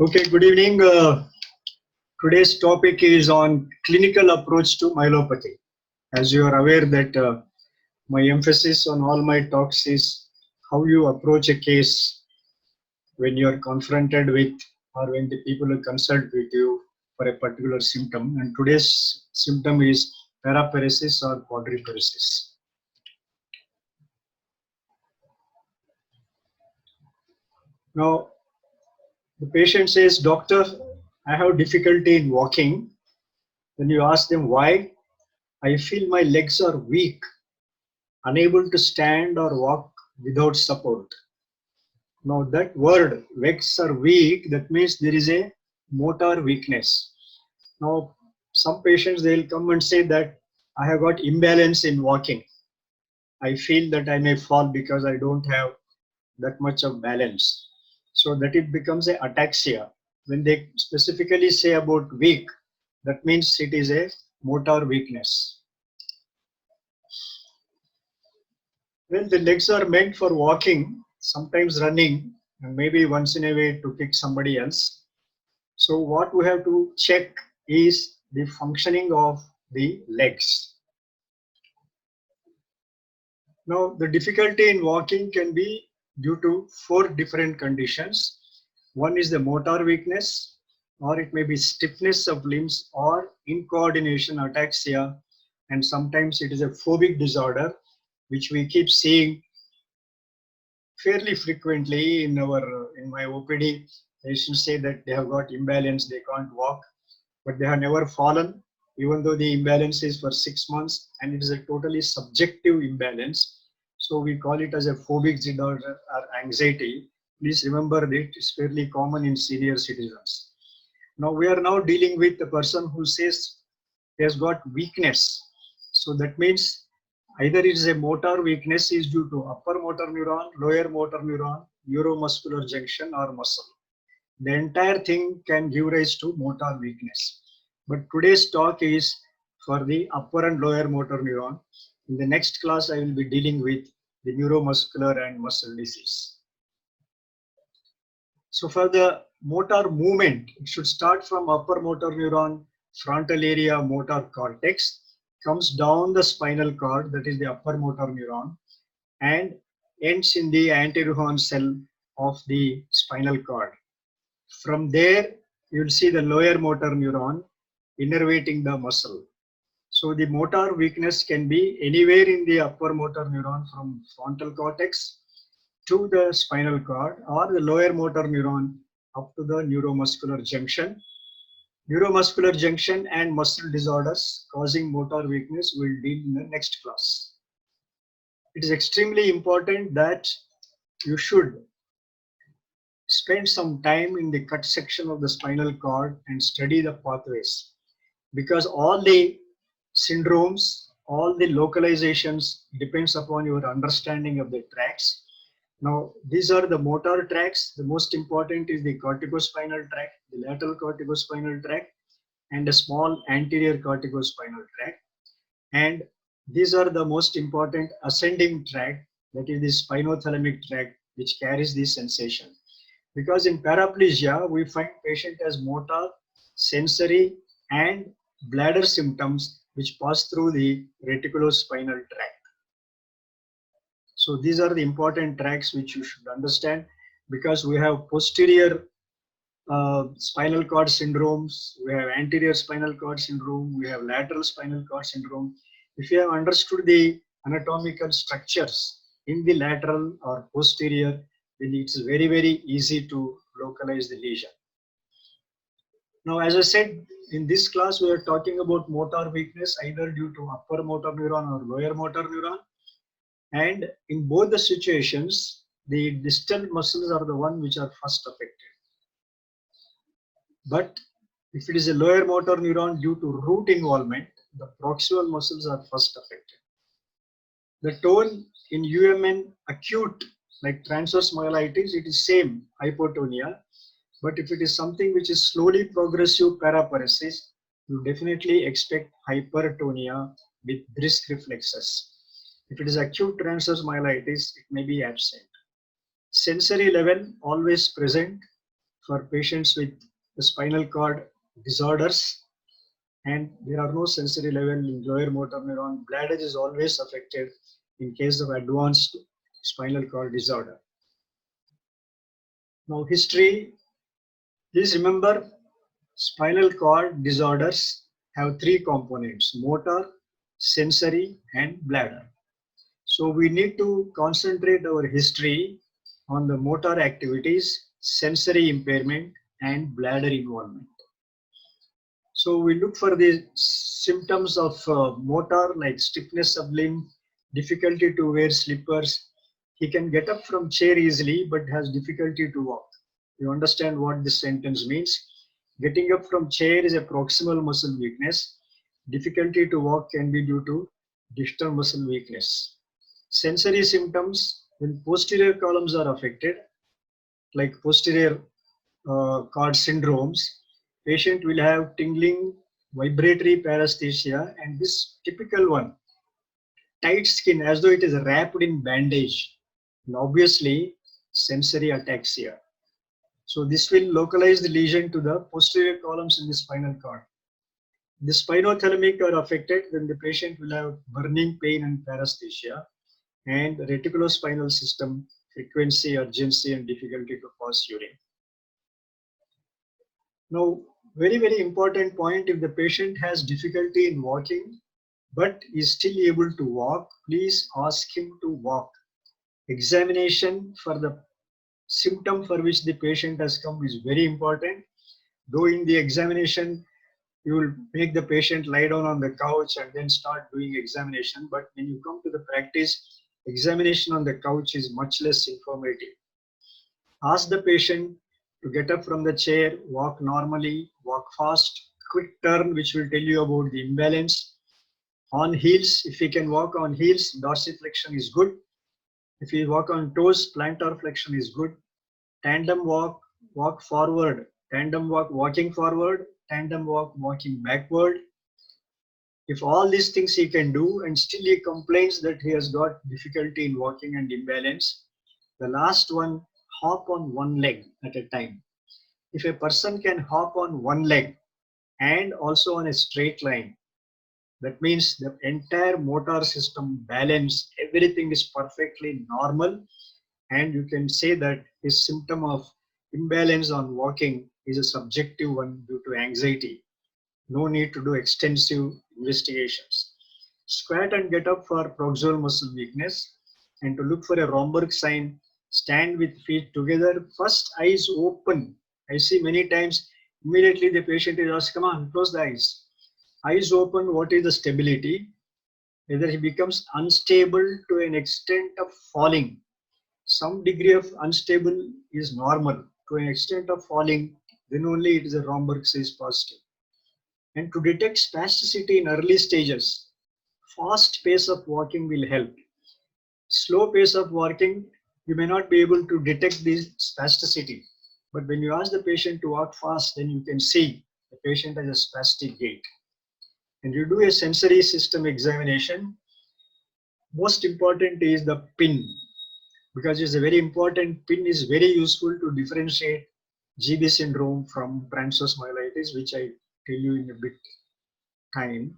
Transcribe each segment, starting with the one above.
Okay, good evening. Today's topic is on clinical approach to myelopathy. As you are aware that my emphasis on all my talks is how you approach a case when you are confronted with or when the people are consult with you for a particular symptom. And today's symptom is paraparesis or quadriparesis. Now, the patient says, Doctor, I have difficulty in walking. Then you ask them why. I feel my legs are weak, unable to stand or walk without support. Now that word, legs are weak, that means there is a motor weakness. Now some patients, they'll come and say that I have got imbalance in walking. I feel that I may fall because I don't have that much of balance. So that it becomes a ataxia. When they specifically say about weak, that means it is a motor weakness. Well, the legs are meant for walking, sometimes running, and maybe once in a way to pick somebody else. So what we have to check is the functioning of the legs. Now, the difficulty in walking can be due to 4 different conditions. One is the motor weakness, or it may be stiffness of limbs or incoordination, ataxia, and sometimes it is a phobic disorder, which we keep seeing fairly frequently in my OPD. Patients say that they have got imbalance, they can't walk, but they have never fallen, even though the imbalance is for 6 months and it is a totally subjective imbalance. So we call it as a phobic disorder or anxiety. Please remember that it's fairly common in senior citizens. Now we are now dealing with a person who says he has got weakness. So that means either it is a motor weakness is due to upper motor neuron, lower motor neuron, neuromuscular junction or muscle. The entire thing can give rise to motor weakness. But today's talk is for the upper and lower motor neuron. In the next class, I will be dealing with the neuromuscular and muscle disease. So for the motor movement, it should start from upper motor neuron, frontal area motor cortex, comes down the spinal cord, that is the upper motor neuron, and ends in the anterneuron cell of the spinal cord. From there, you will see the lower motor neuron innervating the muscle. So the motor weakness can be anywhere in the upper motor neuron from frontal cortex to the spinal cord, or the lower motor neuron up to the neuromuscular junction. Neuromuscular junction and muscle disorders causing motor weakness will deal in the next class. It is extremely important that you should spend some time in the cut section of the spinal cord and study the pathways, because all the syndromes, all the localizations depends upon your understanding of the tracks. Now, these are the motor tracks. The most important is the corticospinal tract, the lateral corticospinal tract, and a small anterior corticospinal tract. And these are the most important ascending tract, that is the spinothalamic tract, which carries the sensation. Because in paraplegia, we find patient has motor, sensory, and bladder symptoms which pass through the reticulospinal tract. So these are the important tracks which you should understand, because we have posterior spinal cord syndromes, we have anterior spinal cord syndrome, we have lateral spinal cord syndrome. If you have understood the anatomical structures in the lateral or posterior, then it's very, very easy to localize the lesion. Now, as I said, in this class, we are talking about motor weakness either due to upper motor neuron or lower motor neuron. And in both the situations, the distal muscles are the one which are first affected. But if it is a lower motor neuron due to root involvement, the proximal muscles are first affected. The tone in UMN acute, like transverse myelitis, it is same hypotonia. But if it is something which is slowly progressive paraparesis, you definitely expect hypertonia with brisk reflexes. If it is acute transverse myelitis, it may be absent. Sensory level always present for patients with the spinal cord disorders, and there are no sensory level in lower motor neuron. Bladder is always affected in case of advanced spinal cord disorder. Now history, please remember spinal cord disorders have three components: motor, sensory and bladder. So we need to concentrate our history on the motor activities, sensory impairment and bladder involvement. So we look for the symptoms of motor like stiffness of limb, difficulty to wear slippers. He can get up from chair easily but has difficulty to walk. You understand what this sentence means? Getting up from chair is a proximal muscle weakness. Difficulty to walk can be due to distal muscle weakness. Sensory symptoms, when posterior columns are affected, like posterior cord syndromes, patient will have tingling, vibratory paresthesia, and this typical one, tight skin as though it is wrapped in bandage, and obviously sensory ataxia. So this will localize the lesion to the posterior columns in the spinal cord. The spinothalamic are affected, then the patient will have burning pain and paresthesia, and reticulospinal system, frequency, urgency, and difficulty to pass urine. Now, very important point, if the patient has difficulty in walking but is still able to walk, please ask him to walk. Examination for the symptom for which the patient has come is very important. Though in the examination, you will make the patient lie down on the couch and then start doing examination. But when you come to the practice, examination on the couch is much less informative. Ask the patient to get up from the chair, walk normally, walk fast, quick turn, which will tell you about the imbalance. On heels, if he can walk on heels, dorsiflexion is good. If he walk on toes, plantar flexion is good. Tandem walk, walk forward. Tandem walk, walking forward. Tandem walk, walking backward. If all these things he can do and still he complains that he has got difficulty in walking and imbalance, the last one, hop on one leg at a time. If a person can hop on one leg and also on a straight line, that means the entire motor system balance, everything is perfectly normal, and you can say that his symptom of imbalance on walking is a subjective one due to anxiety. No need to do extensive investigations. Squat and get up for proximal muscle weakness, and to look for a Romberg sign, stand with feet together, first eyes open. I see many times immediately the patient is asked, come on, close the eyes. Eyes open, what is the stability? Whether he becomes unstable to an extent of falling. Some degree of unstable is normal. To an extent of falling, then only it is a Romberg size positive. And to detect spasticity in early stages, fast pace of walking will help. Slow pace of walking, you may not be able to detect this spasticity. But when you ask the patient to walk fast, then you can see the patient has a spastic gait. And you do a sensory system examination. Most important is the pin, because it's a very important pin is very useful to differentiate GB syndrome from transverse myelitis, which I tell you in a bit time.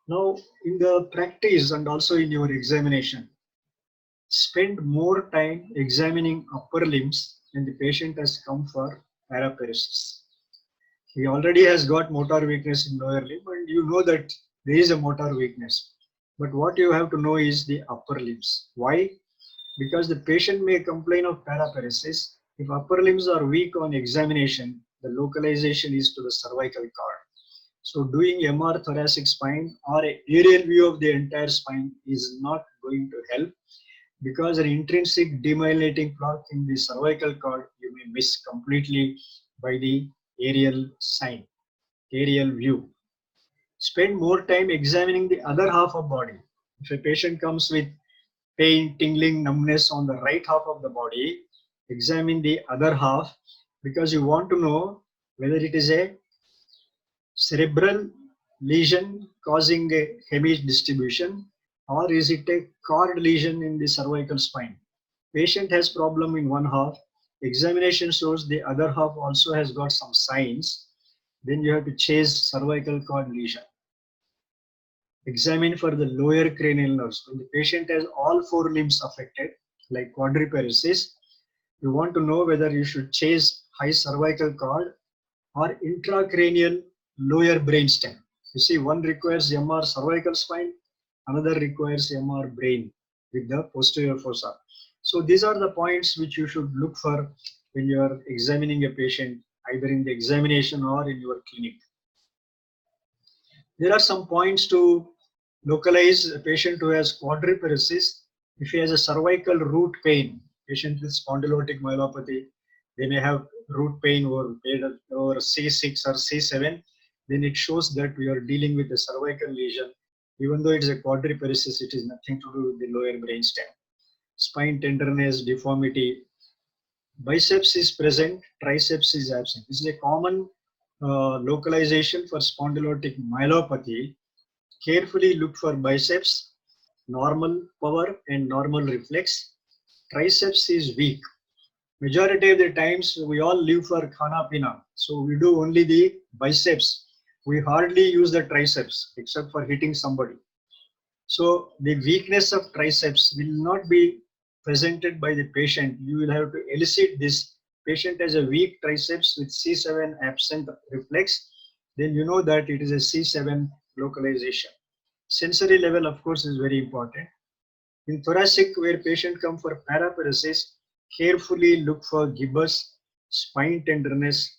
Now, in the practice and also in your examination, spend more time examining upper limbs when the patient has come for paraparesis. He already has got motor weakness in lower limb, and you know that there is a motor weakness. But what you have to know is the upper limbs. Why? Because the patient may complain of paraparesis. If upper limbs are weak on examination, the localization is to the cervical cord. So doing MR thoracic spine or an aerial view of the entire spine is not going to help, because an intrinsic demyelinating plaque in the cervical cord you may miss completely by the aerial sign, aerial view. Spend more time examining the other half of body. If a patient comes with pain, tingling, numbness on the right half of the body, examine the other half, because you want to know whether it is a cerebral lesion causing a hemorrhage distribution, or is it a cord lesion in the cervical spine. Patient has problem in one half, Examination shows the other half also has got some signs. Then you have to chase cervical cord lesion. Examine for the lower cranial nerves. When the patient has all four limbs affected, like quadriplegia, you want to know whether you should chase high cervical cord or intracranial lower brainstem. You see, one requires MR cervical spine, another requires MR brain with the posterior fossa. So these are the points which you should look for when you are examining a patient, either in the examination or in your clinic. There are some points to localize a patient who has quadriplegia. If he has a cervical root pain, patient with spondylotic myelopathy, they may have root pain over C6 or C7, then it shows that we are dealing with a cervical lesion. Even though it is a quadriplegia, it is nothing to do with the lower brainstem. Spine tenderness, deformity, biceps is present, triceps is absent. This is a common localization for spondylotic myelopathy. Carefully look for biceps, normal power and normal reflex. Triceps is weak. Majority of the times we all live for khana pina. So we do only the biceps. We hardly use the triceps except for hitting somebody. So the weakness of triceps will not be presented by the patient. You will have to elicit this. Patient has a weak triceps with C7 absent reflex. Then you know that it is a C7 localization. Sensory level, of course, is very important. In thoracic, where patient come for paraplegia, carefully look for gibbous, spine tenderness,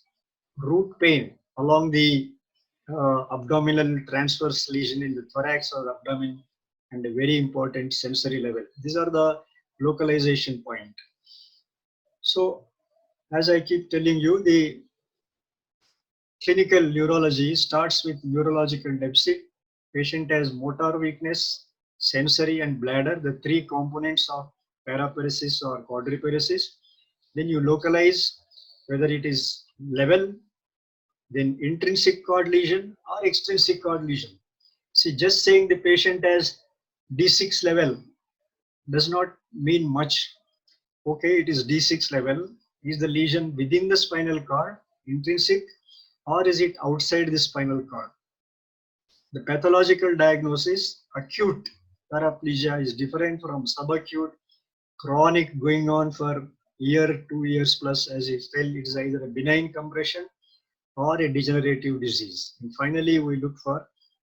root pain along the abdominal transverse lesion in the thorax or abdomen, and a very important sensory level. These are the localization point. So, as I keep telling you, the clinical neurology starts with neurological deficit. Patient has motor weakness, sensory and bladder, the three components of paraplegia or quadriplegia. Then you localize whether it is level, then intrinsic cord lesion or extrinsic cord lesion. See, just saying the patient has D6 level does not mean much. Okay, it is D6 level. Is the lesion within the spinal cord, intrinsic, or is it outside the spinal cord? The pathological diagnosis, acute paraplegia, is different from subacute, chronic, going on for year, 2 years plus. As I tell, it is either a benign compression or a degenerative disease. And finally, we look for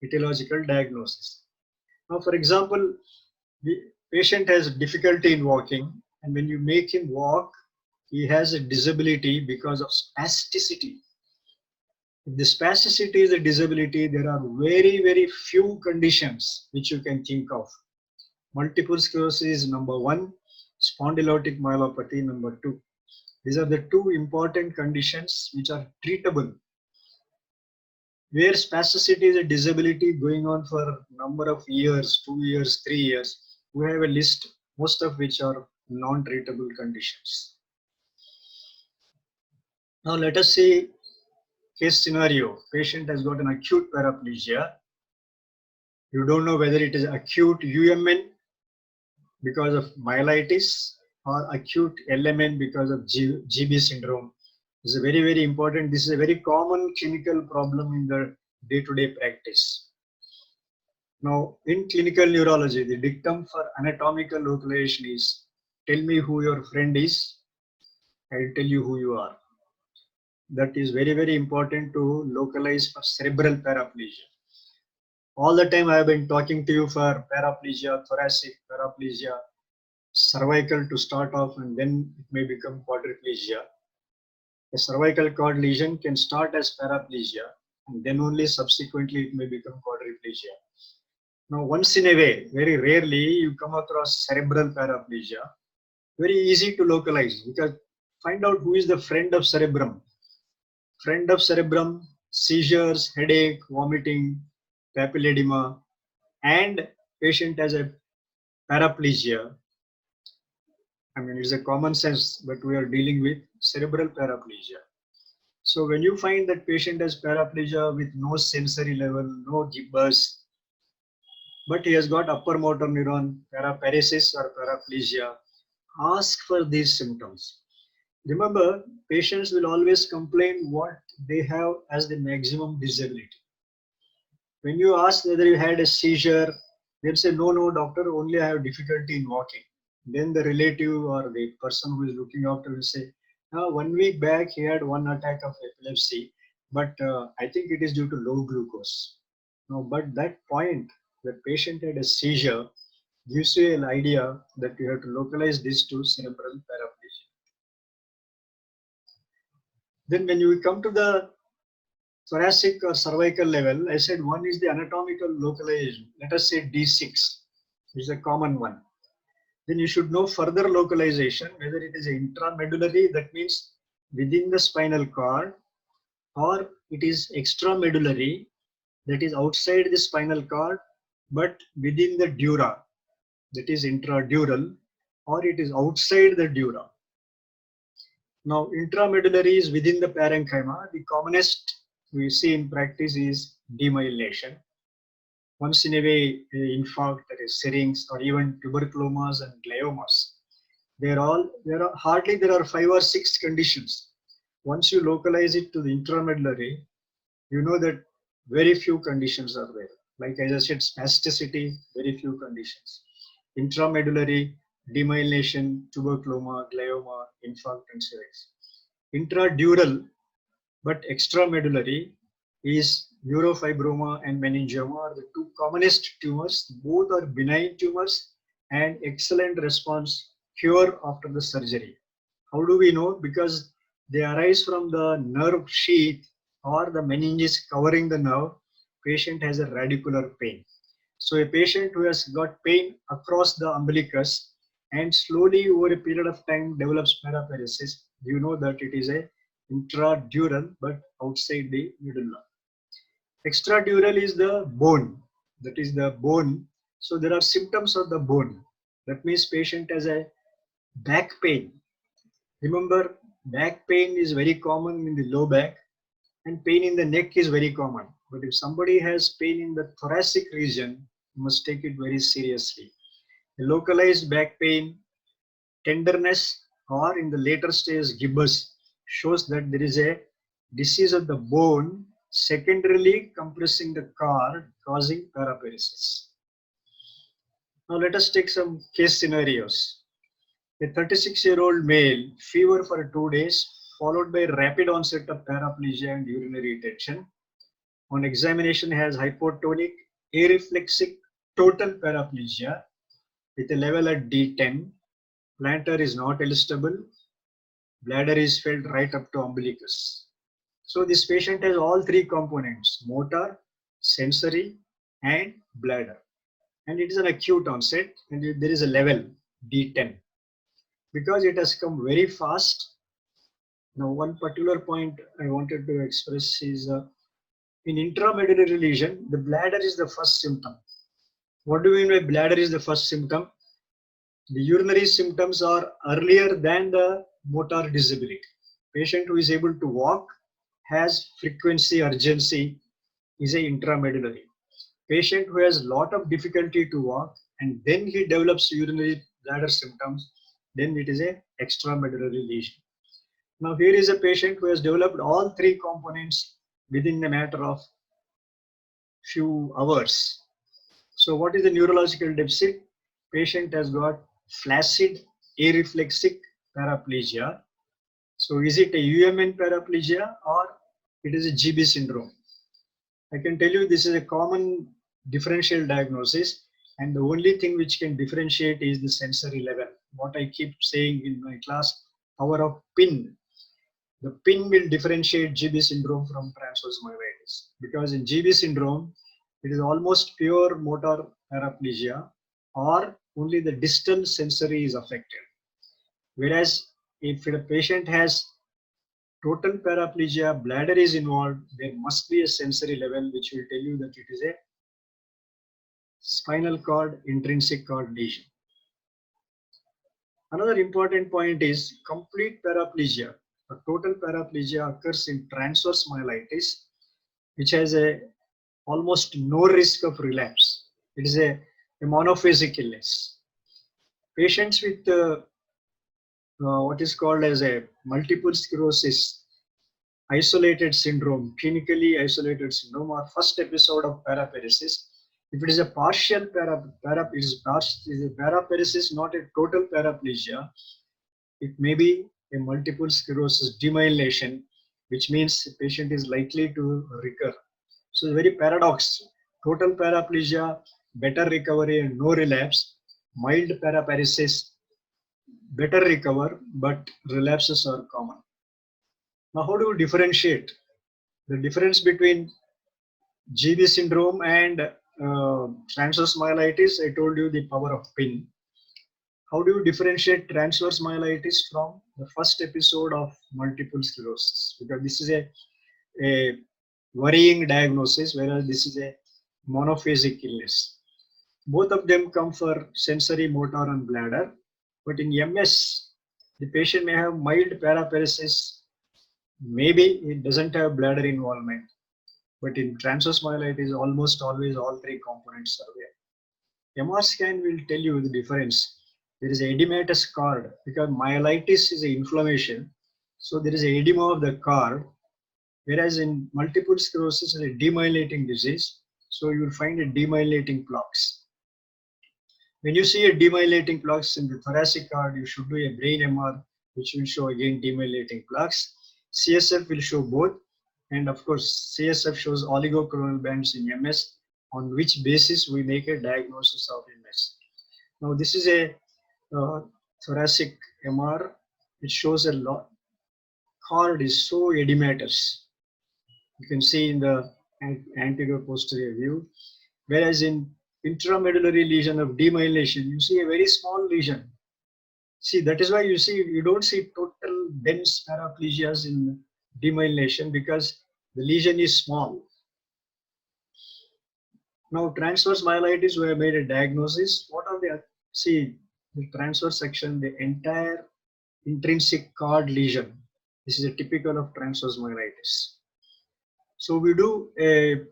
etiological diagnosis. Now, for example, the patient has difficulty in walking, and when you make him walk, he has a disability because of spasticity. If the spasticity is a disability, there are very, very few conditions which you can think of. Multiple sclerosis is number one, spondylotic myelopathy number two. These are the two important conditions which are treatable. Where spasticity is a disability going on for a number of years, 2 years, 3 years, we have a list, most of which are non-treatable conditions. Now let us see case scenario. Patient has got an acute paraplegia. You don't know whether it is acute UMN because of myelitis or acute LMN because of GB syndrome. This is very, very important. This is a very common clinical problem in the day-to-day practice. Now, in clinical neurology, the dictum for anatomical localization is, tell me who your friend is, I'll tell you who you are. That is very, very important to localize for cerebral paraplegia. All the time I have been talking to you for paraplegia, thoracic paraplegia, cervical to start off, and then it may become quadriplegia. A cervical cord lesion can start as paraplegia, and then only subsequently it may become quadriplegia. Now, once in a way, very rarely you come across cerebral paraplegia. Very easy to localize, because find out who is the friend of cerebrum. Friend of cerebrum, seizures, headache, vomiting, papilledema, and patient has a paraplegia. I mean, it's a common sense, but we are dealing with cerebral paraplegia. So when you find that patient has paraplegia with no sensory level, no gibbous, but he has got upper motor neuron paraparesis or paraplegia, ask for these symptoms. Remember, patients will always complain what they have as the maximum disability. When you ask whether you had a seizure, they'll say, no, no, doctor, only I have difficulty in walking. Then the relative or the person who is looking after will say, now 1 week back he had one attack of epilepsy, but I think it is due to low glucose. No, but that point, the patient had a seizure, gives you an idea that you have to localize this to cerebral paraplegia. Then when you come to the thoracic or cervical level, I said one is the anatomical localization. Let us say D6 is a common one. Then you should know further localization, whether it is intramedullary, that means within the spinal cord, or it is extramedullary, that is outside the spinal cord, but within the dura, that is intradural, or it is outside the dura. Now, intramedullary is within the parenchyma. The commonest we see in practice is demyelination. Once in a way, infarct, that is syrinx, or even tuberculomas and gliomas. There are hardly 5 or 6 conditions. Once you localize it to the intramedullary, you know that very few conditions are there. Like as I said, spasticity, very few conditions. Intramedullary, demyelination, tuberculoma, glioma, infarct, and syrinx. Intradural, but extramedullary is neurofibroma and meningioma are the two commonest tumors. Both are benign tumors and excellent response cure after the surgery. How do we know? Because they arise from the nerve sheath or the meninges covering the nerve. Patient has a radicular pain. So a patient who has got pain across the umbilicus and slowly over a period of time develops paraparesis, you know that it is a intradural but outside the medulla. Extradural is the bone, that is the bone. So there are symptoms of the bone. That means patient has a back pain. Remember, back pain is very common in the low back and pain in the neck is very common. But if somebody has pain in the thoracic region, you must take it very seriously. The localized back pain, tenderness, or in the later stage gibbous shows that there is a disease of the bone secondarily compressing the cord causing paraparesis. Now let us take some case scenarios. A 36-year-old male, fever for 2 days, followed by rapid onset of paraplegia and urinary retention. On examination has hypotonic, areflexic, total paraplegia with a level at D10. Plantar is not elastable. Bladder is felt right up to umbilicus. So this patient has all 3 components, motor, sensory, and bladder. And it is an acute onset and there is a level D10. Because it has come very fast. Now one particular point I wanted to express is in intramedullary lesion, the bladder is the first symptom. What do we mean by bladder is the first symptom? The urinary symptoms are earlier than the motor disability. Patient who is able to walk has frequency, urgency, is a intramedullary. Patient who has lot of difficulty to walk and then he develops urinary bladder symptoms, then it is a extramedullary lesion. Now here is a patient who has developed all 3 components within a matter of few hours. So what is the neurological deficit? Patient has got flaccid areflexic paraplegia. So is it a UMN paraplegia or it is a GB syndrome? I can tell you this is a common differential diagnosis and the only thing which can differentiate is the sensory level. What I keep saying in my class, power of PIN. The PIN will differentiate GB syndrome from transverse myelitis because in GB syndrome, it is almost pure motor paraplegia or only the distal sensory is affected. Whereas if a patient has total paraplegia, bladder is involved, there must be a sensory level which will tell you that it is a spinal cord intrinsic cord lesion. Another important point is complete paraplegia. A total paraplegia occurs in transverse myelitis, which has a almost no risk of relapse. It is a monophasic illness. Patients with what is called as a multiple sclerosis, isolated syndrome, clinically isolated syndrome, or first episode of paraparesis. If it is a partial it is a paraparesis, not a total paraplegia, it may be a multiple sclerosis demyelination, which means the patient is likely to recur. So very paradox. Total paraplegia, better recovery and no relapse. Mild paraparesis, better recover, but relapses are common. Now, how do you differentiate? The difference between GB syndrome and transverse myelitis, I told you the power of pin. How do you differentiate transverse myelitis from the first episode of multiple sclerosis? Because this is a worrying diagnosis, whereas this is a monophasic illness. Both of them come for sensory, motor, and bladder. But in MS, the patient may have mild paraparesis. Maybe it doesn't have bladder involvement. But in transverse myelitis, almost always all three components are there. MR scan will tell you the difference. There is edematous cord because myelitis is an inflammation. So there is an edema of the cord, whereas in multiple sclerosis is a demyelinating disease. So you will find a demyelinating plaques. When you see a demyelinating plaques in the thoracic cord, you should do a brain MR, which will show again demyelinating plaques. CSF will show both. And of course, CSF shows oligochronal bands in MS, on which basis we make a diagnosis of MS. Now, this is a thoracic MR. It shows a lot. Cord is so edematous. You can see in the anterior posterior view. Whereas in intramedullary lesion of demyelination, you see a very small lesion. See, that is why you don't see total dense paraplegias in demyelination because the lesion is small. Now, transverse myelitis, we have made a diagnosis. What are the transverse section, the entire intrinsic cord lesion. This is a typical of transverse myelitis. So we do a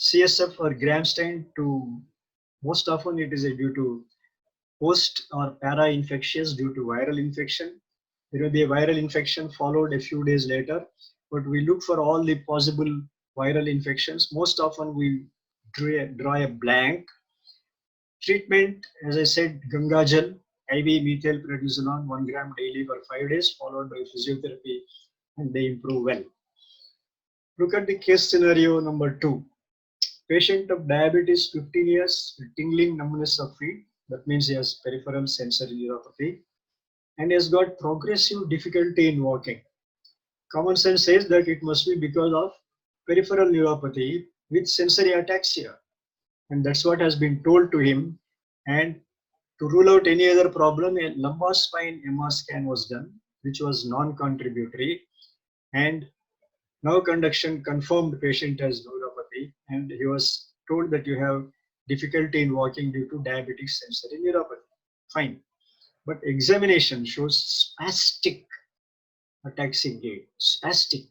CSF or gram stain to, most often it is due to post or para-infectious due to viral infection. There will be a viral infection followed a few days later, but we look for all the possible viral infections. Most often we draw a blank. Treatment, as I said, Gangajal, IV methylprednisolone 1 gram daily for 5 days, followed by physiotherapy, and they improve well. Look at the case scenario number 2. Patient of diabetes, 15 years, tingling numbness of feet. That means he has peripheral sensory neuropathy and has got progressive difficulty in walking. Common sense says that it must be because of peripheral neuropathy with sensory ataxia. And that's what has been told to him. And to rule out any other problem, a lumbar spine MR scan was done, which was non-contributory. And nerve conduction confirmed the patient has neuropathy, and he was told that you have difficulty in walking due to diabetic sensory neuropathy. Fine. But examination shows spastic ataxic gait. Spastic.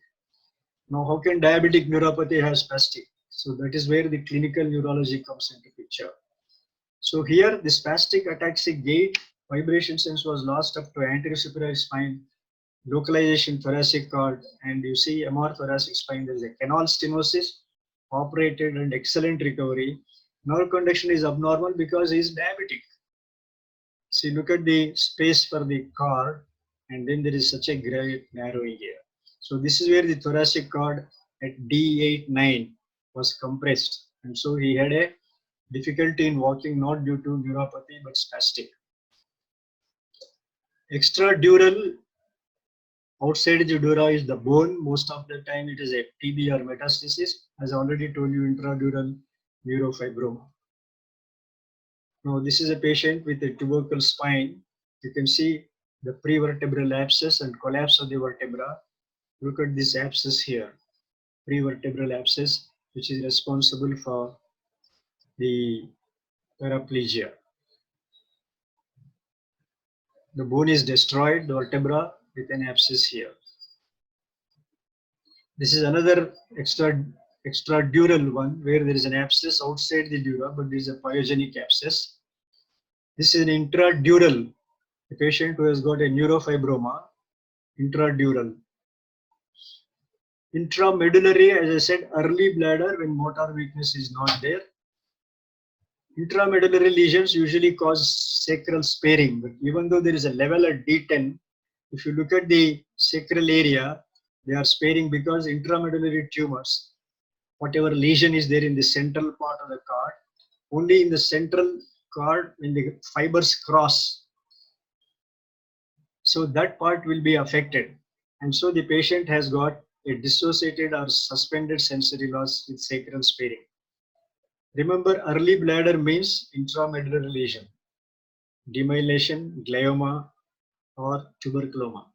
Now, how can diabetic neuropathy have spastic? So that is where the clinical neurology comes into picture. So here, the spastic ataxic gait, vibration sense was lost up to anterior superior spine, localization thoracic cord, and you see MR thoracic spine, there is a canal stenosis, operated and excellent recovery. Nerve conduction is abnormal because he is diabetic. See, look at the space for the cord, and then there is such a great narrowing here. So this is where the thoracic cord at D8-9 was compressed, and so he had a difficulty in walking, not due to neuropathy but spastic. Extradural, outside the dura is the bone. Most of the time it is a TB or metastasis. As I already told you, intradural neurofibroma. Now this is a patient with a tubercle spine. You can see the prevertebral abscess and collapse of the vertebra. Look at this abscess here, prevertebral abscess, which is responsible for the paraplegia. The bone is destroyed, the vertebra with an abscess here. This is another extradural one where there is an abscess outside the dura, but there is a pyogenic abscess. This is an intradural, a patient who has got a neurofibroma. intradural. Intramedullary, as I said, early bladder when motor weakness is not there. Intramedullary lesions usually cause sacral sparing, but even though there is a level at D10, if you look at the sacral area, they are sparing because intramedullary tumors, whatever lesion is there in the central part of the cord, only in the central cord when the fibers cross, so that part will be affected. And so the patient has got a dissociated or suspended sensory loss with sacral sparing. Remember, early bladder means intramedullary lesion, demyelination, glioma, or tuberculoma.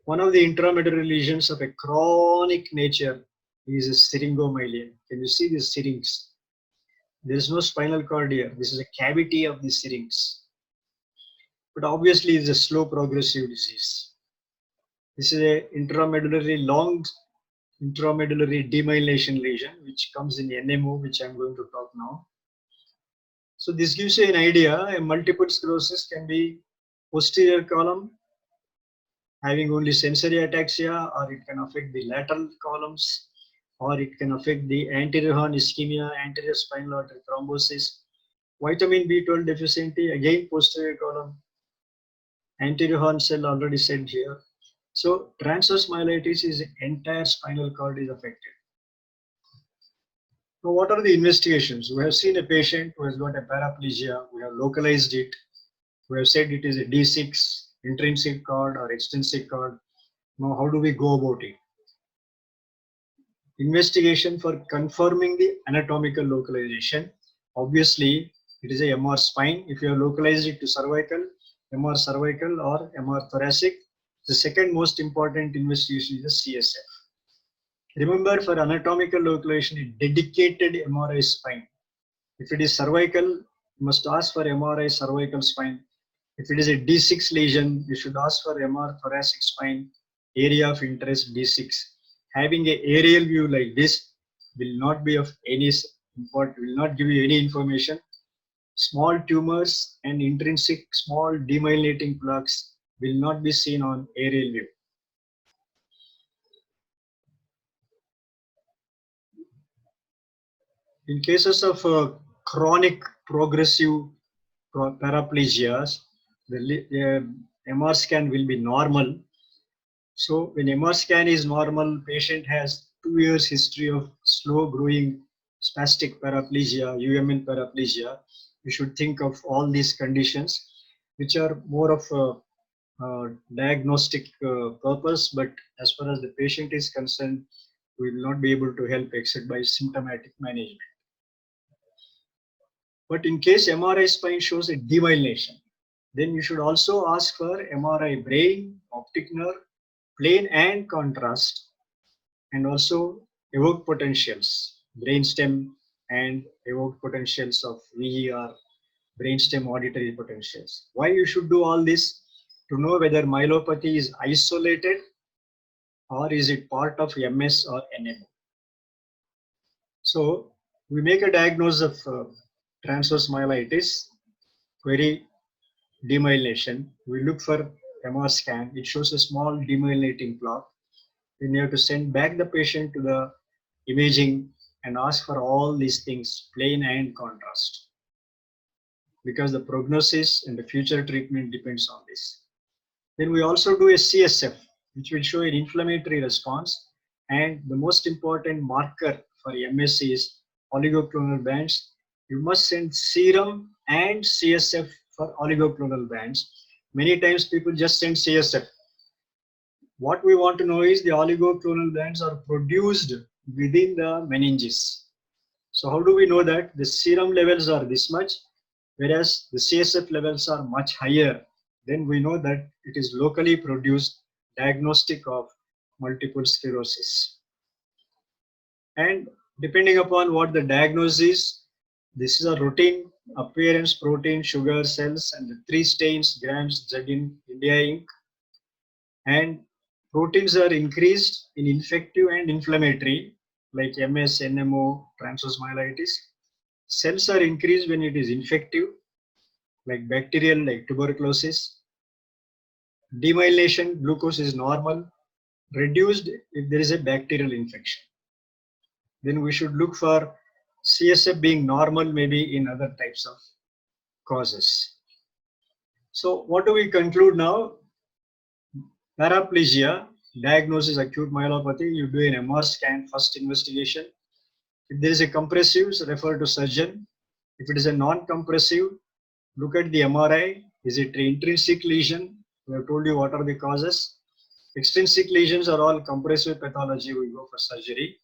One of the intramedullary lesions of a chronic nature is a syringomyelia. Can you see these syrinx? There is no spinal cord here. This is a cavity of the syrinx. But obviously, it's a slow progressive disease. This is a long intramedullary demyelination lesion, which comes in NMO, which I'm going to talk now. So this gives you an idea. A multiple sclerosis can be posterior column having only sensory ataxia, or it can affect the lateral columns, or it can affect the anterior horn ischemia, anterior spinal artery thrombosis, vitamin B12 deficiency, again posterior column, anterior horn cell already said here. So transverse myelitis is entire spinal cord is affected. Now, what are the investigations? We have seen a patient who has got a paraplegia. We have localized it. We have said it is a D6 intrinsic cord or extrinsic cord. Now, how do we go about it? Investigation for confirming the anatomical localization. Obviously, it is a MR spine. If you have localized it to cervical, MR cervical or MR thoracic. The second most important investigation is the CSF. Remember, for anatomical localization, a dedicated MRI spine. If it is cervical, you must ask for MRI cervical spine. If it is a D6 lesion, you should ask for MR thoracic spine, area of interest D6. Having an aerial view like this will not be of any import, will not give you any information. Small tumors and intrinsic small demyelinating plaques will not be seen on aerial view. In cases of chronic progressive paraplegias, the MR scan will be normal. So when MR scan is normal, patient has 2 years history of slow growing spastic paraplegia, UMN paraplegia. You should think of all these conditions, which are more of a diagnostic purpose, but as far as the patient is concerned, we will not be able to help except by symptomatic management. But in case MRI spine shows a demyelination, then you should also ask for MRI brain, optic nerve, plane and contrast, and also evoked potentials, brainstem and evoked potentials of VER, brainstem auditory potentials. Why you should do all this? To know whether myelopathy is isolated or is it part of MS or NMO. So we make a diagnosis of transverse myelitis, query demyelination. We look for MR scan. It shows a small demyelinating plaque. Then you have to send back the patient to the imaging and ask for all these things, plane and contrast, because the prognosis and the future treatment depends on this. Then we also do a CSF, which will show an inflammatory response. And the most important marker for MS is oligoclonal bands. You must send serum and CSF for oligoclonal bands. Many times people just send CSF. What we want to know is the oligoclonal bands are produced within the meninges. So how do we know that? The serum levels are this much, whereas the CSF levels are much higher. Then we know that it is locally produced diagnostic of multiple sclerosis. And depending upon what the diagnosis is, this is a routine appearance, protein, sugar, cells, and the 3 stains, grams, Z in India Inc. And proteins are increased in infective and inflammatory, like MS, NMO, transverse myelitis. Cells are increased when it is infective, like bacterial, like tuberculosis. Demyelination, glucose is normal, reduced if there is a bacterial infection. Then we should look for CSF being normal, maybe in other types of causes. So what do we conclude now? Paraplegia, diagnosis acute myelopathy, you do an MR scan, first investigation. If there is a compressive, refer to surgeon. If it is a non-compressive, look at the MRI. Is it an intrinsic lesion? We have told you what are the causes. Extrinsic lesions are all compressive pathology, we go for surgery.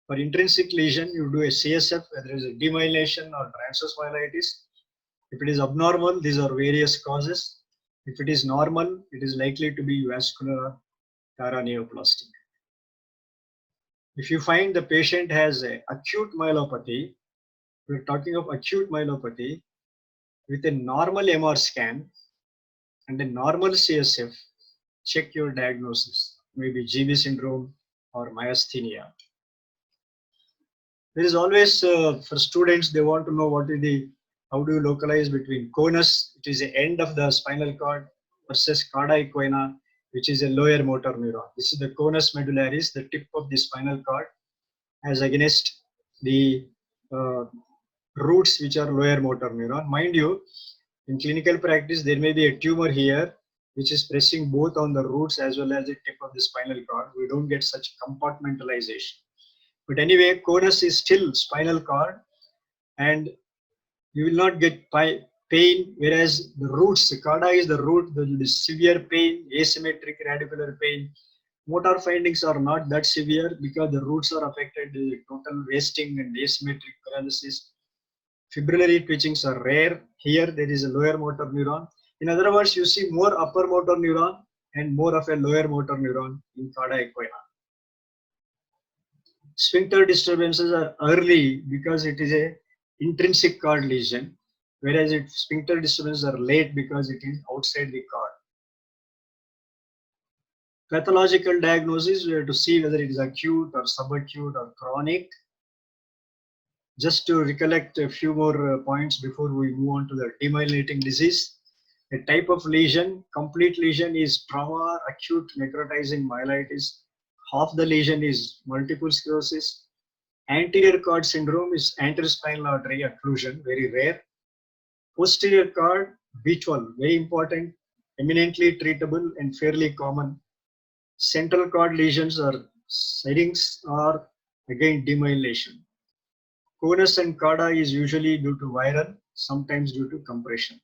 For intrinsic lesion, you do a CSF, whether it is a demyelination or transverse myelitis. If it is abnormal, these are various causes. If it is normal, it is likely to be vascular or paraneoplastic. If you find the patient has a acute myelopathy, we're talking of acute myelopathy with a normal MR scan and a normal CSF, check your diagnosis, maybe GB syndrome or myasthenia. There is always, for students, they want to know what is the, how do you localize between conus, which is the end of the spinal cord, versus cauda equina, which is a lower motor neuron. This is the conus medullaris, the tip of the spinal cord, as against the roots, which are lower motor neuron. Mind you, in clinical practice, there may be a tumor here, which is pressing both on the roots as well as the tip of the spinal cord. We don't get such compartmentalization. But anyway, conus is still spinal cord, and you will not get pain, whereas the roots, the cauda is the root, the severe pain, asymmetric radicular pain. Motor findings are not that severe because the roots are affected, the total wasting and asymmetric paralysis. Fibrillary twitchings are rare. Here there is a lower motor neuron. In other words, you see more upper motor neuron and more of a lower motor neuron in cauda equina. Sphincter disturbances are early because it is a intrinsic cord lesion, whereas sphincter disturbances are late because it is outside the cord. Pathological diagnosis, we have to see whether it is acute or subacute or chronic. Just to recollect a few more points before we move on to the demyelinating disease. A type of lesion, complete lesion is trauma, acute necrotizing myelitis. Half the lesion is multiple sclerosis. Anterior cord syndrome is anterior spinal artery occlusion, very rare. Posterior cord, B12, very important, eminently treatable and fairly common. Central cord lesions or settings are again demyelination. Conus and cauda is usually due to viral, sometimes due to compression.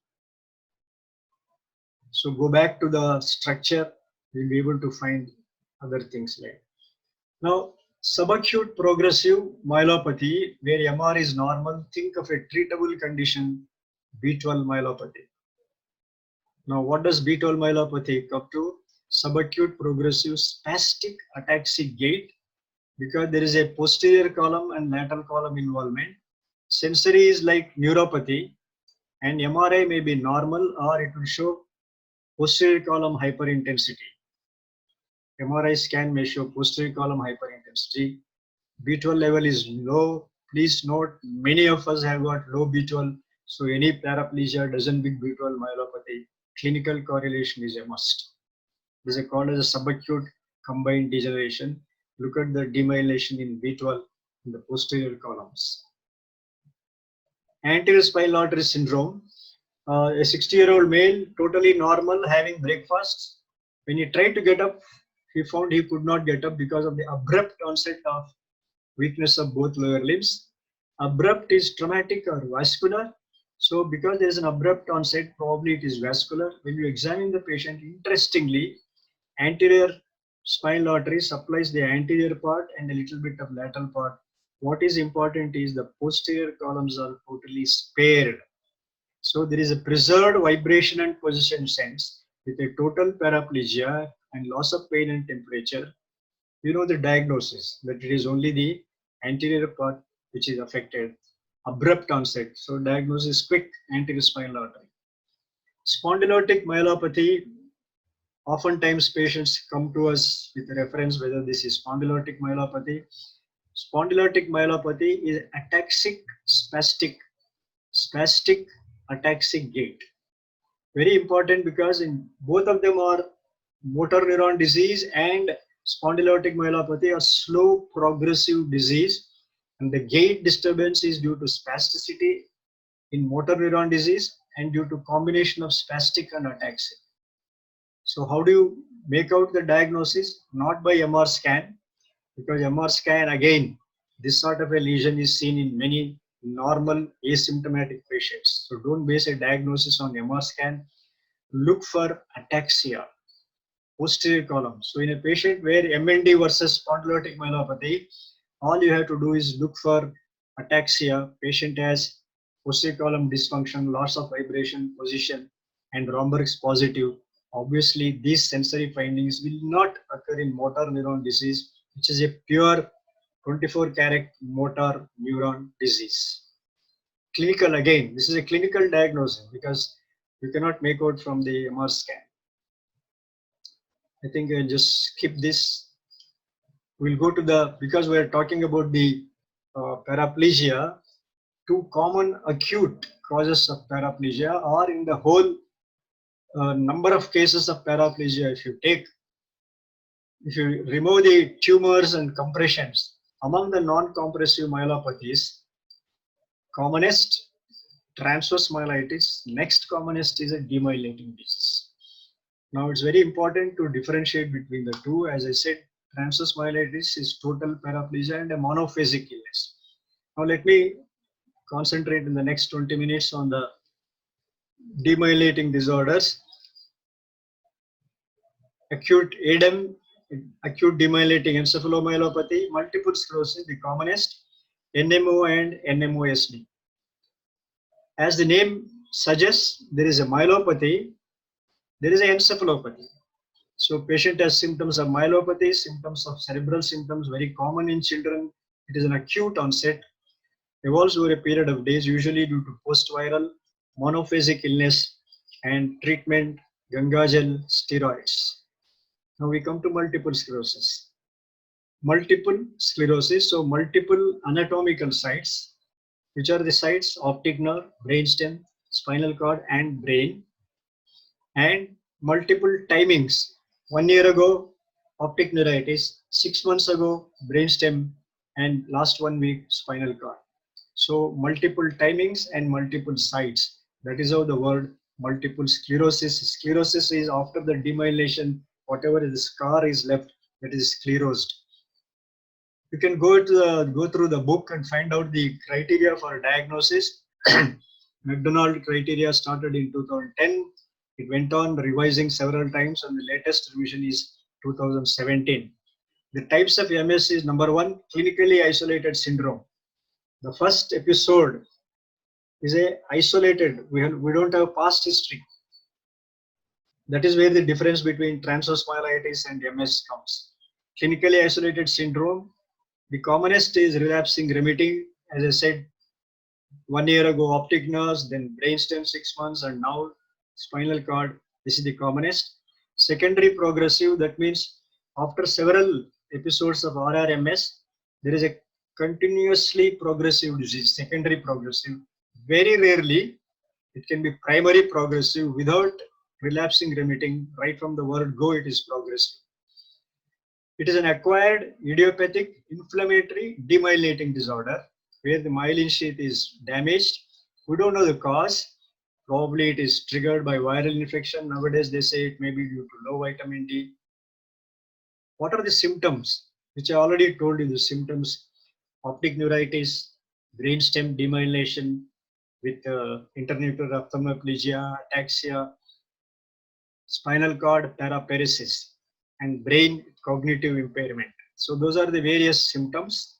So go back to the structure, we'll be able to find other things like. Now, subacute progressive myelopathy, where MR is normal, think of a treatable condition, B12 myelopathy. Now, what does B12 myelopathy come to? Subacute progressive spastic ataxic gait, because there is a posterior column and lateral column involvement. Sensory is like neuropathy, and MRI may be normal or it will show posterior column hyperintensity. MRI scan may show posterior column hyperintensity. B12 level is low. Please note, many of us have got low B12, so any paraplegia doesn't bring B12 myelopathy. Clinical correlation is a must. This is called as a subacute combined degeneration. Look at the demyelination in B12 in the posterior columns. Anterior spinal artery syndrome. A 60-year-old male, totally normal, having breakfast. When he tried to get up, he found he could not get up because of the abrupt onset of weakness of both lower limbs. Abrupt is traumatic or vascular. So because there is an abrupt onset, probably it is vascular. When you examine the patient, interestingly, anterior spinal artery supplies the anterior part and a little bit of lateral part. What is important is the posterior columns are totally spared. So there is a preserved vibration and position sense with a total paraplegia and loss of pain and temperature. You know the diagnosis, that it is only the anterior part which is affected. Abrupt onset. So diagnosis quick, anterior spinal artery. Spondylotic myelopathy. Oftentimes patients come to us with a reference whether this is spondylotic myelopathy. Spondylotic myelopathy is ataxic spastic ataxic gait. Very important because in both of them are motor neuron disease and spondylotic myelopathy are slow progressive disease, and the gait disturbance is due to spasticity in motor neuron disease and due to combination of spastic and ataxia. So how do you make out the diagnosis? Not by MR scan, because MR scan again, this sort of a lesion is seen in many normal asymptomatic patients. So don't base a diagnosis on MR scan. Look for ataxia, posterior column. So in a patient where MND versus spondylotic myelopathy, all you have to do is look for ataxia. Patient has posterior column dysfunction, loss of vibration, position, and Romberg's positive. Obviously, these sensory findings will not occur in motor neuron disease, which is a pure 24-carat motor neuron disease. Clinical, again, this is a clinical diagnosis because you cannot make out from the MR scan. I think I'll just skip this. We'll go to the, because we're talking about the paraplegia, two common acute causes of paraplegia are in the whole number of cases of paraplegia. If you remove the tumors and compressions, among the non-compressive myelopathies, commonest transverse myelitis, next commonest is a demyelinating disease. Now it's very important to differentiate between the two. As I said, transverse myelitis is total paraplegia and a monophasic illness. Now let me concentrate in the next 20 minutes on the demyelinating disorders. Acute ADEM, acute demyelinating encephalomyelopathy, multiple sclerosis, the commonest, NMO and NMOSD. As the name suggests, there is a myelopathy, there is an encephalopathy. So patient has symptoms of myelopathy, symptoms of cerebral symptoms, very common in children. It is an acute onset, evolves over a period of days, usually due to post-viral monophasic illness and treatment, Gangajal, steroids. Now we come to multiple sclerosis. Multiple sclerosis, so multiple anatomical sites, which are the sites optic nerve, brainstem, spinal cord, and brain, and multiple timings. 1 year ago, optic neuritis, 6 months ago, brainstem, and last 1 week, spinal cord. So multiple timings and multiple sites. That is how the word multiple sclerosis. Sclerosis is after the demyelination, whatever the scar is left, that is sclerosed. You can go through the book and find out the criteria for diagnosis. McDonald criteria started in 2010. It went on revising several times, and the latest revision is 2017. The types of MS is number one, clinically isolated syndrome. The first episode is a isolated. We don't have past history. That is where the difference between transverse myelitis and MS comes. Clinically isolated syndrome. The commonest is relapsing remitting. As I said, 1 year ago optic nerves, then brainstem 6 months, and now spinal cord. This is the commonest. Secondary progressive, that means after several episodes of RRMS, there is a continuously progressive disease, secondary progressive. Very rarely, it can be primary progressive without relapsing remitting. Right from the word go, it is progressive. It is an acquired idiopathic inflammatory demyelinating disorder where the myelin sheath is damaged. We don't know the cause. Probably it is triggered by viral infection. Nowadays they say it may be due to low vitamin D. What are the symptoms? Which I already told you the symptoms: optic neuritis, brainstem demyelination with internuclear ophthalmoplegia, ataxia, spinal cord paraparesis, and brain cognitive impairment. So those are the various symptoms.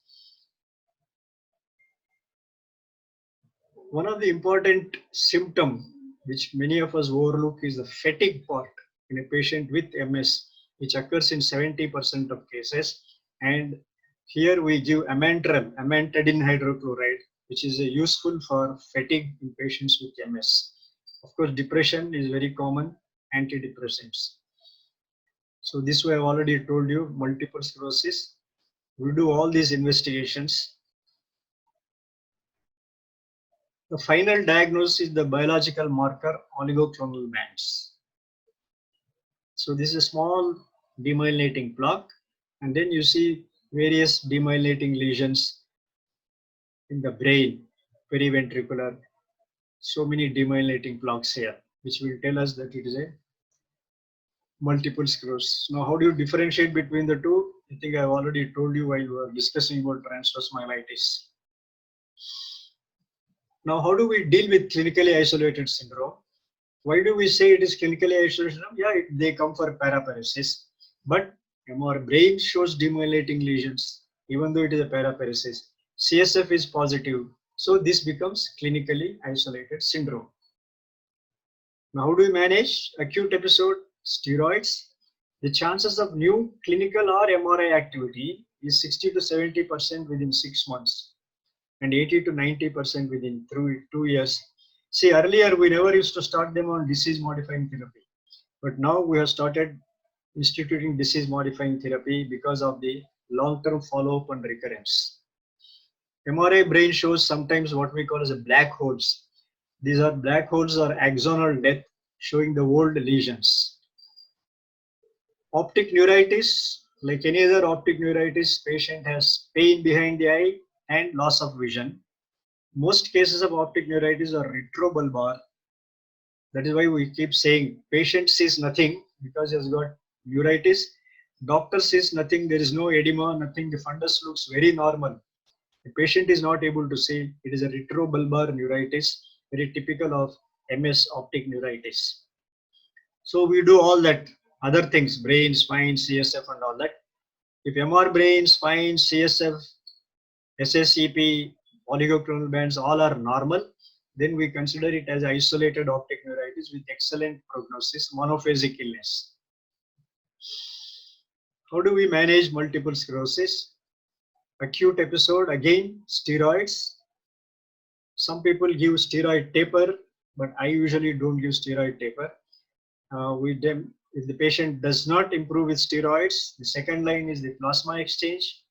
One of the important symptom which many of us overlook is the fatigue part in a patient with MS, which occurs in 70% of cases. And here we give amantadine hydrochloride, which is useful for fatigue in patients with MS. Of course, depression is very common, antidepressants. So this way I've already told you, multiple sclerosis. We do all these investigations. The final diagnosis is the biological marker oligoclonal bands. So this is a small demyelinating plaque, and then you see various demyelinating lesions in the brain, periventricular, so many demyelinating plaques here, which will tell us that it is a multiple sclerosis. Now, how do you differentiate between the two? I think I've already told you while we were discussing about transverse myelitis. Now, how do we deal with clinically isolated syndrome? Why do we say it is clinically isolated syndrome? Yeah, they come for paraparesis, but our brain shows demyelinating lesions, even though it is a paraparesis. CSF is positive, so this becomes clinically isolated syndrome. Now, how do we manage acute episode? Steroids. The chances of new clinical or MRI activity is 60 to 70% within 6 months and 80 to 90% within 2 years. See, earlier we never used to start them on disease modifying therapy, but now we have started instituting disease modifying therapy because of the long-term follow-up and recurrence. MRI brain shows sometimes what we call as a black holes. These are black holes or axonal death showing the old lesions. Optic neuritis, like any other optic neuritis, patient has pain behind the eye and loss of vision. Most cases of optic neuritis are retrobulbar. That is why we keep saying patient sees nothing because he has got neuritis. Doctor sees nothing, there is no edema, nothing. The fundus looks very normal. The patient is not able to see. It is a retrobulbar neuritis, very typical of MS optic neuritis. So we do all that other things, brain, spine, CSF and all that. If MR brain, spine, CSF, SSCP, oligoclonal bands all are normal, then we consider it as isolated optic neuritis with excellent prognosis, monophasic illness. How do we manage multiple sclerosis? Acute episode, again, steroids. Some people give steroid taper, but I usually don't give steroid taper. If the patient does not improve with steroids, the second line is the plasma exchange.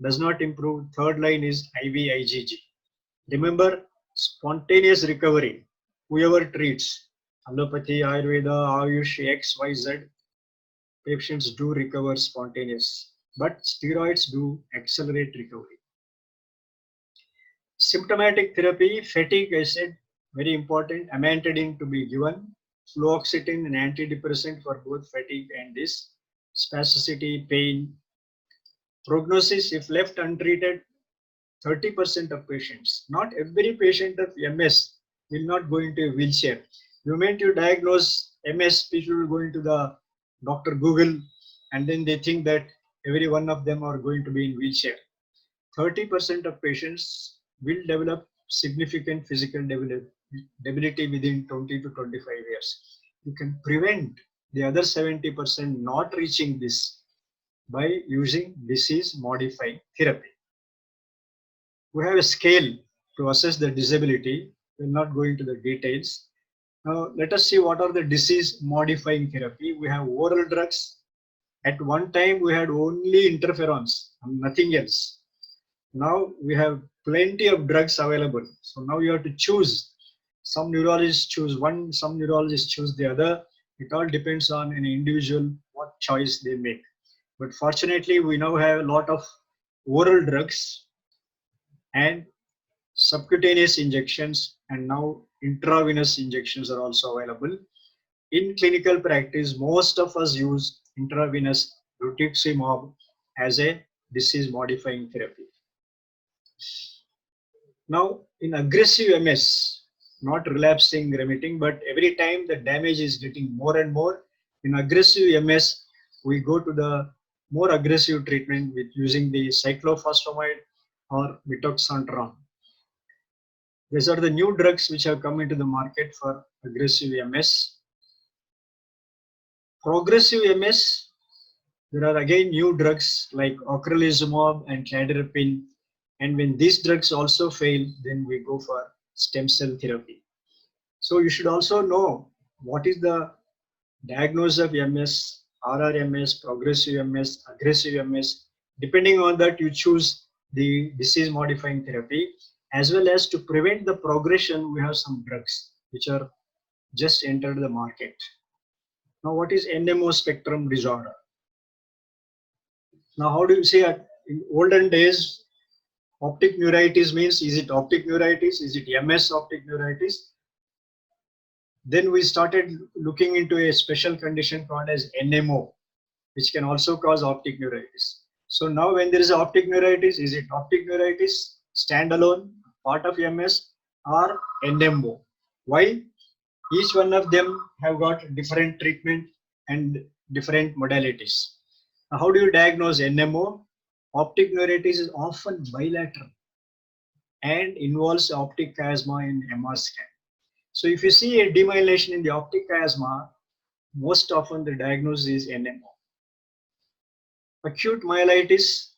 Does not improve, third line is IV IgG. Remember, spontaneous recovery, whoever treats, allopathy, Ayurveda, Ayush, X, Y, Z, patients do recover spontaneous, but steroids do accelerate recovery. Symptomatic therapy, fatigue, I said, very important, amantadine to be given, fluoxetine, an antidepressant for both fatigue and this, spasticity, pain. Prognosis, if left untreated, 30% of patients, not every patient of MS will not go into a wheelchair. The moment you diagnose MS, people will go into the Dr. Google and then they think that every one of them are going to be in wheelchair. 30% of patients will develop significant physical debility within 20 to 25 years. You can prevent the other 70% not reaching this by using disease modifying therapy. We have a scale to assess the disability. We'll not go into the details. Now, let us see what are the disease modifying therapy. We have oral drugs. At one time, we had only interferons and nothing else. Now we have plenty of drugs available. So now you have to choose. Some neurologists choose one, some neurologists choose the other. It all depends on an individual, what choice they make. But fortunately, we now have a lot of oral drugs and subcutaneous injections, and now intravenous injections are also available. In clinical practice, most of us use intravenous rituximab as a disease modifying therapy. Now, in aggressive MS, not relapsing, remitting, but every time the damage is getting more and more, in aggressive MS, we go to the more aggressive treatment with using the cyclophosphamide or mitoxantrone. These are the new drugs which have come into the market for aggressive MS. Progressive MS, there are again new drugs like ocrelizumab and cladribine. And when these drugs also fail, then we go for stem cell therapy. So you should also know what is the diagnosis of MS, RRMS, progressive MS, aggressive MS. Depending on that, you choose the disease modifying therapy. As well as to prevent the progression, we have some drugs which are just entered the market. Now, what is NMO spectrum disorder? Now, how do you say in olden days, optic neuritis means, is it optic neuritis? Is it MS optic neuritis? Then we started looking into a special condition called as NMO, which can also cause optic neuritis. So now when there is optic neuritis, is it optic neuritis standalone, part of MS, or NMO? Why? Each one of them have got different treatment and different modalities. Now, how do you diagnose NMO? Optic neuritis is often bilateral and involves optic chiasma in MR scan. So if you see a demyelination in the optic chiasma, most often the diagnosis is NMO. Acute myelitis,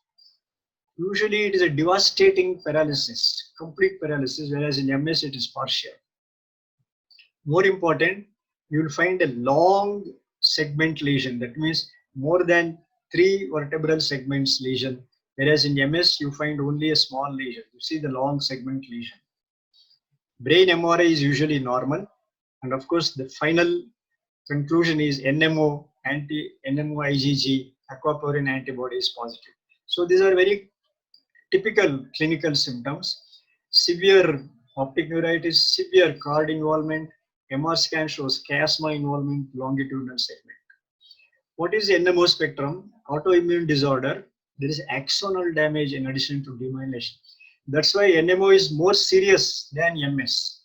usually it is a devastating paralysis, complete paralysis, whereas in MS it is partial. More important, you will find a long segment lesion. That means more than 3 vertebral segments lesion, whereas in MS you find only a small lesion. You see the long segment lesion. Brain MRI is usually normal, and of course the final conclusion is NMO, NMO IgG, aquaporin antibody is positive. So these are very typical clinical symptoms. Severe optic neuritis, severe cord involvement, MR scan shows chiasma involvement, longitudinal segment. What is NMO spectrum? Autoimmune disorder. There is axonal damage in addition to demyelination. That's why NMO is more serious than MS.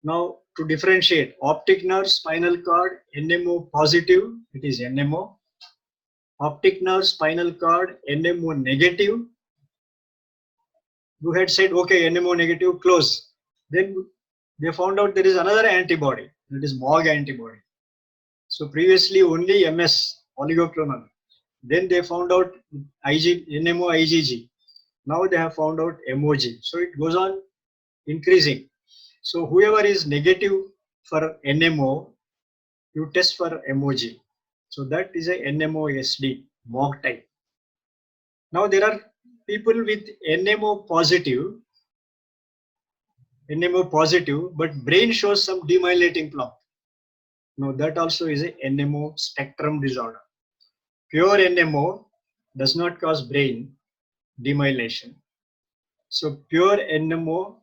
Now, to differentiate optic nerve, spinal cord, NMO positive, it is NMO. Optic nerve, spinal cord, NMO negative. You had said, okay, NMO negative, close. Then they found out there is another antibody, that is MOG antibody. So previously only MS, oligoclonal. Then they found out NMO IgG. Now they have found out MOG. So it goes on increasing. So whoever is negative for NMO, you test for MOG. So that is a NMO-SD, MOG type. Now there are people with NMO positive, but brain shows some demyelinating plaque. Now that also is a NMO spectrum disorder. Pure NMO does not cause brain demyelination. So pure NMO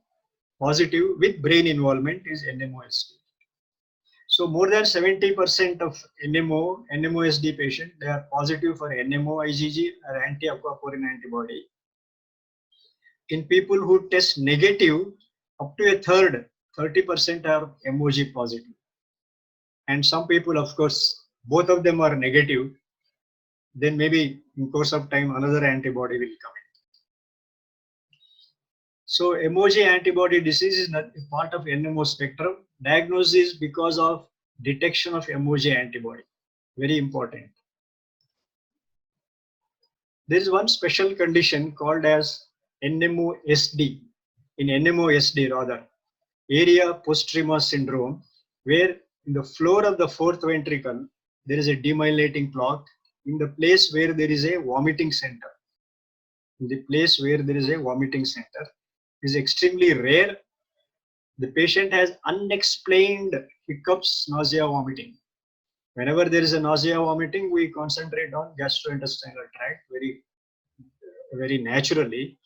positive with brain involvement is NMO-SD. So more than 70% of NMO-SD patient, they are positive for NMO-IgG or anti-aquaporin antibody. In people who test negative, up to a third, 30% are MOG positive. And some people, of course, both of them are negative. Then maybe in course of time, another antibody will come in. So MOG antibody disease is not a part of NMO spectrum. Diagnosis because of detection of MOG antibody. Very important. There is one special condition called as NMO-SD. In NMO-SD rather, area postrema syndrome, where in the floor of the fourth ventricle, there is a demyelinating plaque in the place where there is a vomiting center. In the place where there is a vomiting center is extremely rare. The patient has unexplained hiccups, nausea, vomiting. Whenever there is a nausea, vomiting, we concentrate on gastrointestinal tract very naturally.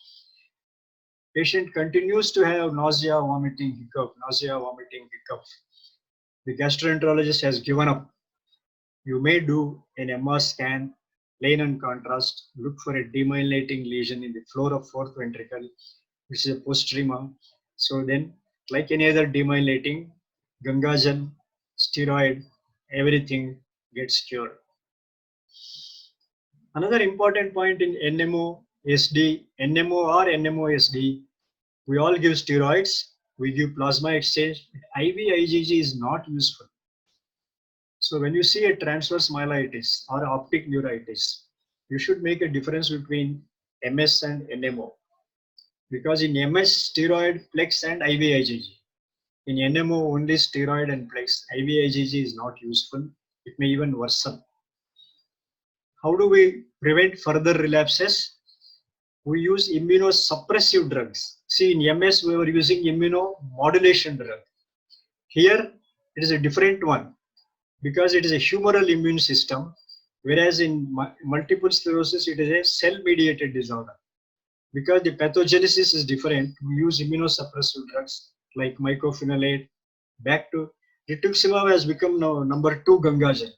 Patient continues to have nausea, vomiting, hiccup, nausea, vomiting, hiccup. The gastroenterologist has given up. You may do an MR scan, plain and contrast, look for a demyelinating lesion in the floor of fourth ventricle, which is a postrema. So then, like any other demyelinating, Gangajal, steroid, everything gets cured. Another important point in NMO-SD, NMO or NMO-SD, we all give steroids, we give plasma exchange. IV IgG is not useful. So when you see a transverse myelitis or optic neuritis, you should make a difference between MS and NMO. Because in MS, steroid, plex and IV IgG. In NMO, only steroid and plex. IV IgG is not useful. It may even worsen. How do we prevent further relapses? we use immunosuppressive drugs. See, in MS, we were using immunomodulation drug. Here, it is a different one because it is a humoral immune system, whereas in multiple sclerosis, it is a cell-mediated disorder. Because the pathogenesis is different, we use immunosuppressive drugs like mycophenolate. Back to rituximab has become now number 2 Gangajan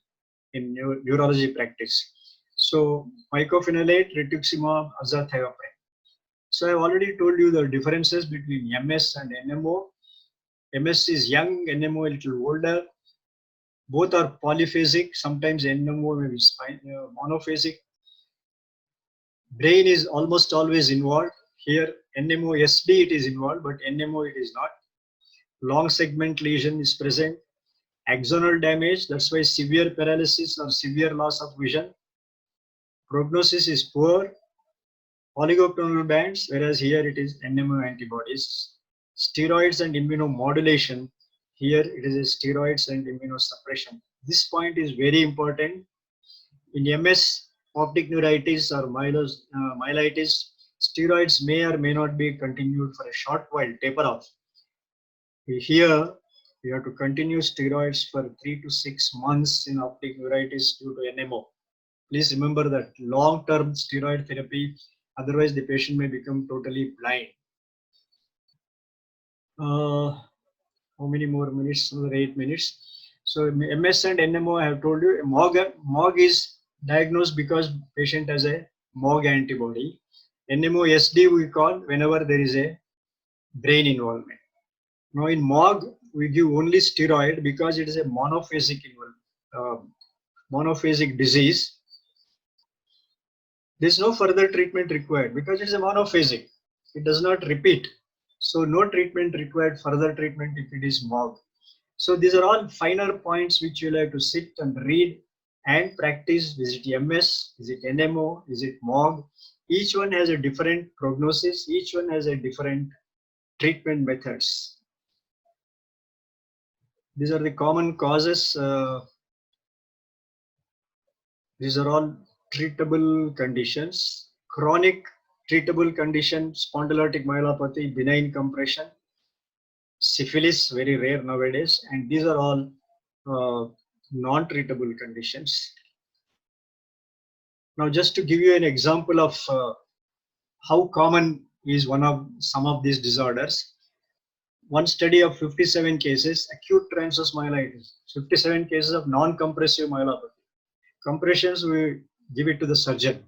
in neurology practice. So mycophenolate, rituximab, azathioprine. So I have already told you the differences between MS and NMO. MS is young, NMO a little older. Both are polyphasic. Sometimes NMO may be monophasic. Brain is almost always involved. Here, NMO-SD it is involved, but NMO it is not. Long segment lesion is present. Axonal damage, that's why severe paralysis or severe loss of vision. Prognosis is poor. Oligoclonal bands, whereas here it is NMO antibodies. Steroids and immunomodulation, here it is a steroids and immunosuppression. This point is very important. In MS, optic neuritis or myelitis, steroids may or may not be continued for a short while, taper off. Here, you have to continue steroids for 3 to 6 months in optic neuritis due to NMO. Please remember that long-term steroid therapy, otherwise the patient may become totally blind. How many more minutes? Another 8 minutes. So MS and NMO, I have told you, MOG is diagnosed because patient has a MOG antibody. NMO-SD we call whenever there is a brain involvement. Now in MOG, we give only steroid because it is a monophasic disease. There is no further treatment required because it is a monophasic. It does not repeat. So no treatment required, further treatment if it is MOG. So these are all finer points which you'll have to sit and read and practice. Is it MS? Is it NMO? Is it MOG? Each one has a different prognosis. Each one has a different treatment methods. These are the common causes. These are all treatable conditions. Chronic treatable condition, spondylotic myelopathy, benign compression, syphilis, very rare nowadays, and these are all non-treatable conditions. Now, just to give you an example of how common is some of these disorders, one study of 57 cases, acute transverse myelitis, 57 cases of non-compressive myelopathy. Compressions, we give it to the surgeon.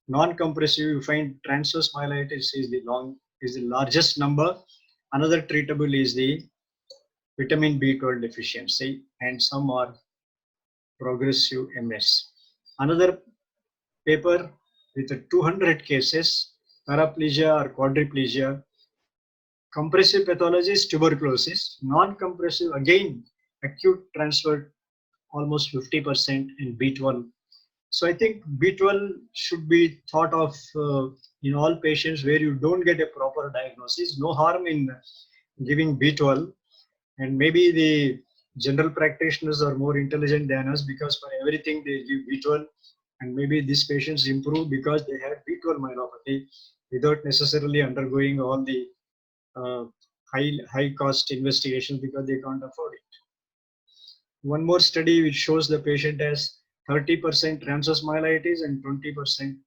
Non-compressive, you find transverse myelitis is the largest number. Another treatable is the vitamin B12 deficiency, and some are progressive MS. Another paper with 200 cases, paraplegia or quadriplegia. Compressive pathology is tuberculosis. Non-compressive, again, acute transfer, almost 50% in B12. So I think B12 should be thought of in all patients where you don't get a proper diagnosis. No harm in giving B12, and maybe the general practitioners are more intelligent than us because for everything they give B12, and maybe these patients improve because they had B12 myelopathy without necessarily undergoing all the high cost investigations because they can't afford it. One more study which shows the patient has 30% transverse myelitis and 20%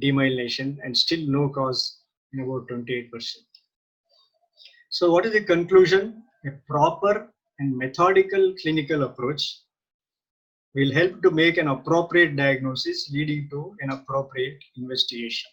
demyelination, and still no cause in about 28%. So what is the conclusion? A proper and methodical clinical approach will help to make an appropriate diagnosis leading to an appropriate investigation.